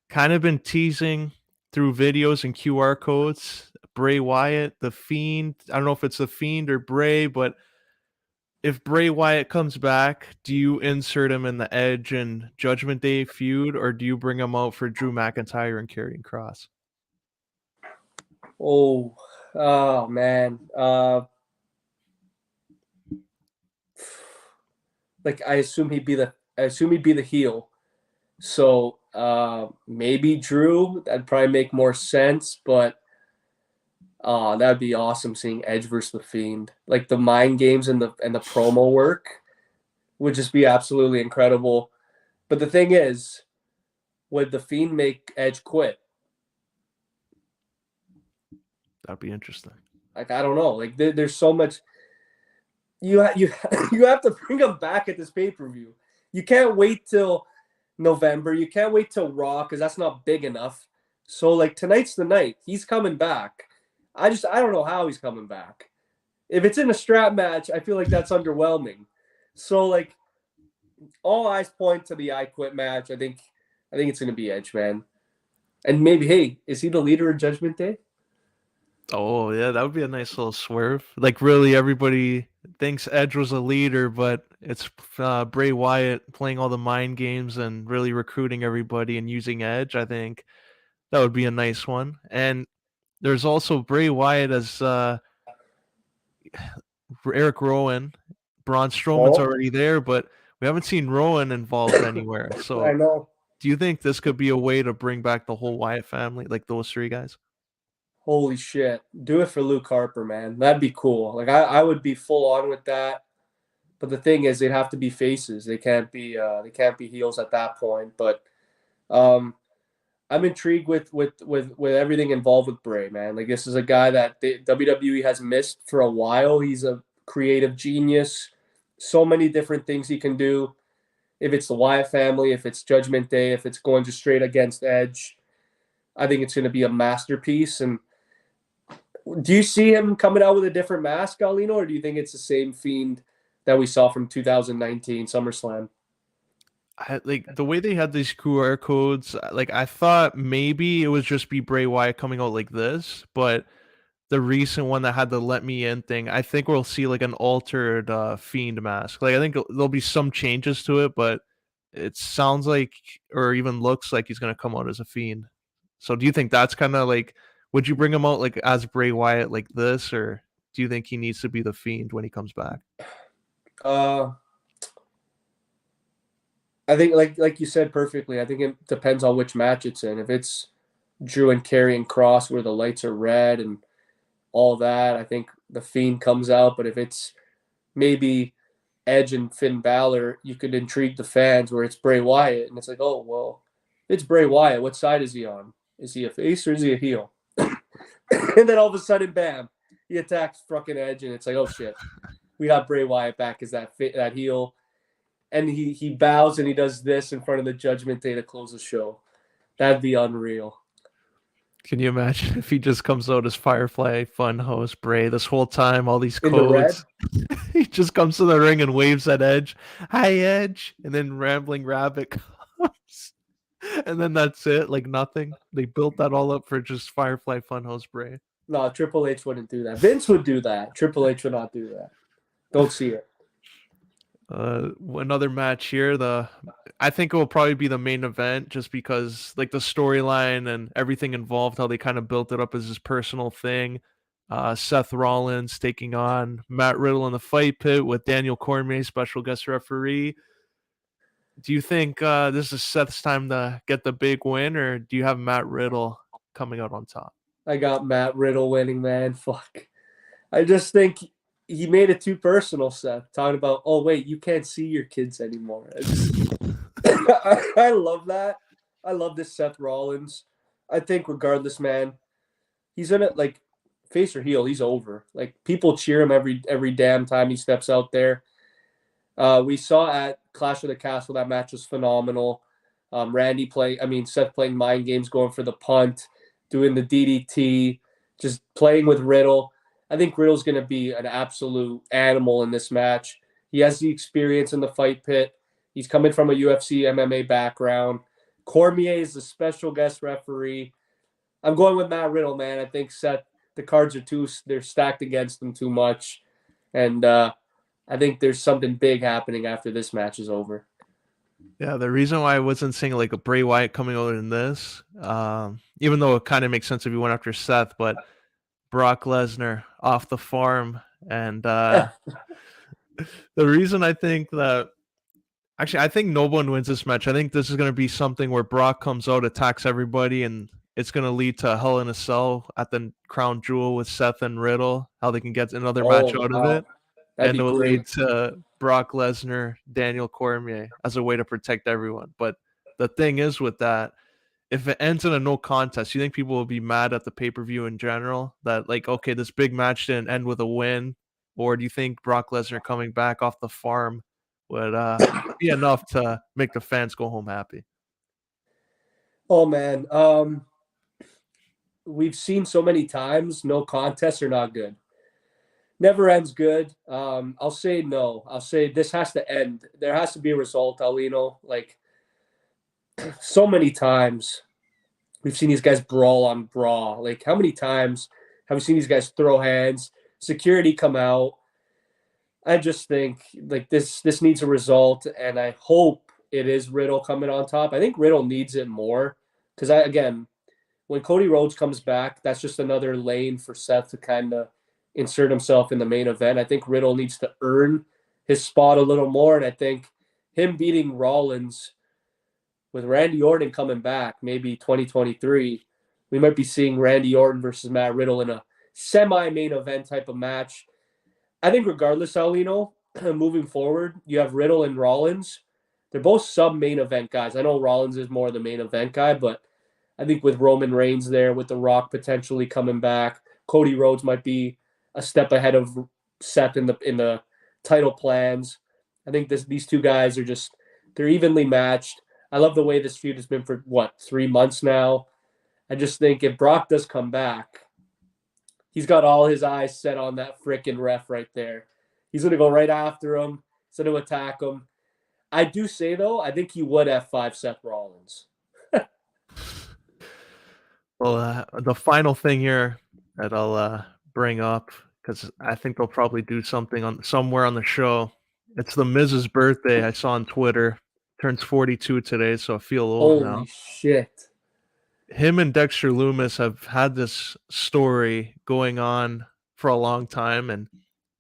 kind of been teasing through videos and QR codes. Bray Wyatt, the Fiend. I don't know if it's the Fiend or Bray, but if Bray Wyatt comes back, do you insert him in the Edge and Judgment Day feud, or do you bring him out for Drew McIntyre and Karrion Kross? Oh man. Like I assume he'd be the heel. So maybe Drew. That'd probably make more sense, but that'd be awesome seeing Edge versus the Fiend. Like the mind games and the promo work would just be absolutely incredible. But the thing is, would the Fiend make Edge quit? That'd be interesting. Like I don't know. Like there's so much. You have to bring him back at this pay-per-view. You can't wait till November. You can't wait till Raw because that's not big enough. So like tonight's the night. He's coming back. I don't know how he's coming back. If it's in a strap match, I feel like that's underwhelming. So like all eyes point to the I Quit match. I think it's gonna be Edge, man. And maybe, hey, is he the leader of Judgment Day? Oh yeah, that would be a nice little swerve. Like really, everybody thinks Edge was a leader, but it's Bray Wyatt playing all the mind games and really recruiting everybody and using Edge. I think that would be a nice one. And there's also Bray Wyatt as Eric Rowan. Braun Strowman's Oh, already there, but we haven't seen Rowan involved anywhere. I So, know. do you think this could be a way to bring back the whole Wyatt family, like those three guys? Holy shit. Do it for Luke Harper, man. That'd be cool. Like I would be full on with that. But the thing is they'd have to be faces. They can't be heels at that point. But um I'm intrigued with everything involved with Bray, man. Like this is a guy that the WWE has missed for a while. He's a creative genius. So many different things he can do. If it's the Wyatt family, if it's Judgment Day, if it's going just straight against Edge, I think it's going to be a masterpiece. And do you see him coming out with a different mask, Aulino, or do you think it's the same Fiend that we saw from 2019 SummerSlam? Like the way they had these QR codes, like I thought maybe it was just be Bray Wyatt coming out like this, but the recent one that had the "Let Me In" thing, I think we'll see like an altered Fiend mask. Like I think there'll be some changes to it, but it sounds like, or even looks like, he's gonna come out as a Fiend. So do you think that's kind of like, would you bring him out like as Bray Wyatt like this, or do you think he needs to be the Fiend when he comes back? Uh, I think like you said perfectly. I think it depends on which match it's in. If it's Drew and Karrion Kross where the lights are red and all that, I think the Fiend comes out. But if it's maybe Edge and Finn Balor, you could intrigue the fans where it's Bray Wyatt, and it's like, oh well, it's Bray Wyatt. What side is he on? Is he a face or is he a heel? And then all of a sudden, bam, he attacks fucking Edge, and it's like, oh shit, we got Bray Wyatt back as that heel, and he bows and he does this in front of the Judgment Day to close the show. That'd be unreal. Can you imagine if he just comes out as Firefly Funhouse Bray this whole time, all these In the red, codes? He just comes to the ring and waves at Edge. Hi, Edge. And then Rambling Rabbit comes. And then that's it. Like nothing. They built that all up for just Firefly Funhouse Bray. no, Triple H wouldn't do that. Vince would do that. Triple H would not do that. Don't see it. Another match here. I think it will probably be the main event just because like the storyline and everything involved, how they kind of built it up as his personal thing. Seth Rollins taking on Matt Riddle in the fight pit with Daniel Cormier, special guest referee. Do you think this is Seth's time to get the big win, or do you have Matt Riddle coming out on top? I got Matt Riddle winning, man. Fuck. I just think he made it too personal, Seth. Talking about, oh wait, you can't see your kids anymore. I love that. I love this Seth Rollins. I think regardless, man, he's in it like face or heel. He's over. Like people cheer him every damn time he steps out there. We saw at Clash of the Castle that match was phenomenal. Seth playing mind games, going for the punt, doing the DDT, just playing with Riddle. I think Riddle's going to be an absolute animal in this match. He has the experience in the fight pit. He's coming from a UFC MMA background. Cormier is the special guest referee. I'm going with Matt Riddle, man. I think Seth, the cards are they're stacked against him too much. And I think there's something big happening after this match is over. Yeah, the reason why I wasn't saying like a Bray Wyatt coming over in this, even though it kind of makes sense if you went after Seth, but Brock Lesnar off the farm. And the reason I think that actually I think no one wins this match. I think this is going to be something where Brock comes out, attacks everybody, and it's going to lead to Hell in a Cell at the Crown Jewel with Seth and Riddle, how they can get another match out of it. That'd And be it will great. lead to Brock Lesnar, Daniel Cormier as a way to protect everyone. But the thing is with that, if it ends in a no contest, you think people will be mad at the pay-per-view in general? That like, okay, this big match didn't end with a win? Or do you think Brock Lesnar coming back off the farm would be enough to make the fans go home happy? Oh, man. We've seen so many times no contests are not good. Never ends good. I'll say no. I'll say this has to end. There has to be a result, Aulino. Like, so many times we've seen these guys brawl on brawl. Like, how many times have we seen these guys throw hands, security come out? I just think like this needs a result, and I hope it is Riddle coming on top. I think Riddle needs it more because again, when Cody Rhodes comes back, that's just another lane for Seth to kind of insert himself in the main event. I think Riddle needs to earn his spot a little more, and I think him beating Rollins with Randy Orton coming back, maybe 2023, we might be seeing Randy Orton versus Matt Riddle in a semi-main event type of match. I think regardless, Aulino, moving forward, you have Riddle and Rollins. They're both sub-main event guys. I know Rollins is more the main event guy, but I think with Roman Reigns there, with The Rock potentially coming back, Cody Rhodes might be a step ahead of Seth in the title plans. I think these two guys are they're evenly matched. I love the way this feud has been for 3 months now. I just think if Brock does come back, he's got all his eyes set on that freaking ref right there. He's going to go right after him. He's going to attack him. I do say, though, I think he would F5 Seth Rollins. Well, the final thing here that I'll bring up, because I think they'll probably do something somewhere on the show. It's the Miz's birthday. I saw on Twitter. Turns 42 today, so I feel old now. Holy shit. Him and Dexter Lumis have had this story going on for a long time, and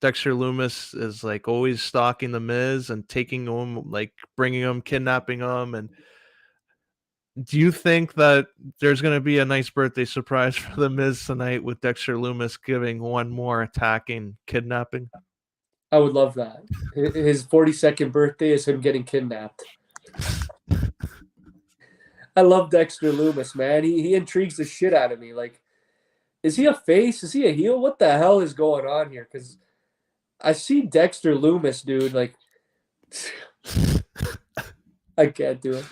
Dexter Lumis is like always stalking the Miz and taking him, like bringing him, kidnapping him. And do you think that there's going to be a nice birthday surprise for the Miz tonight with Dexter Lumis giving one more attacking kidnapping? I would love that. His 42nd birthday is him getting kidnapped. I love Dexter Lumis, man. He intrigues the shit out of me. Like, is he a face? Is he a heel? What the hell is going on here? Because I see Dexter Lumis, dude. Like, I can't do it.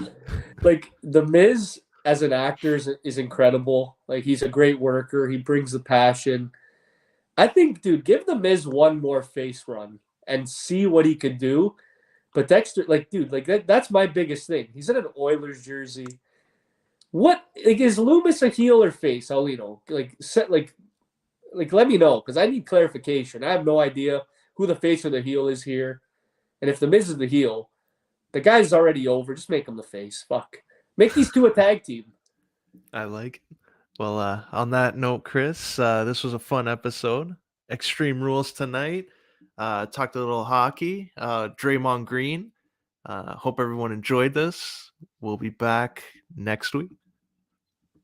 Like, The Miz as an actor is incredible. Like, he's a great worker. He brings the passion. I think, dude, give The Miz one more face run and see what he could do. But Dexter, like, dude, like that's my biggest thing. He's in an Oilers jersey. What, like, is Lumis a heel or face? Aulino, like, let me know because I need clarification. I have no idea who the face or the heel is here, and if the Miz is the heel, the guy's already over. Just make him the face. Fuck, make these two a tag team. I like it. Well, on that note, Chris, this was a fun episode. Extreme Rules tonight. Talked a little hockey. Draymond Green. Hope everyone enjoyed this. We'll be back next week.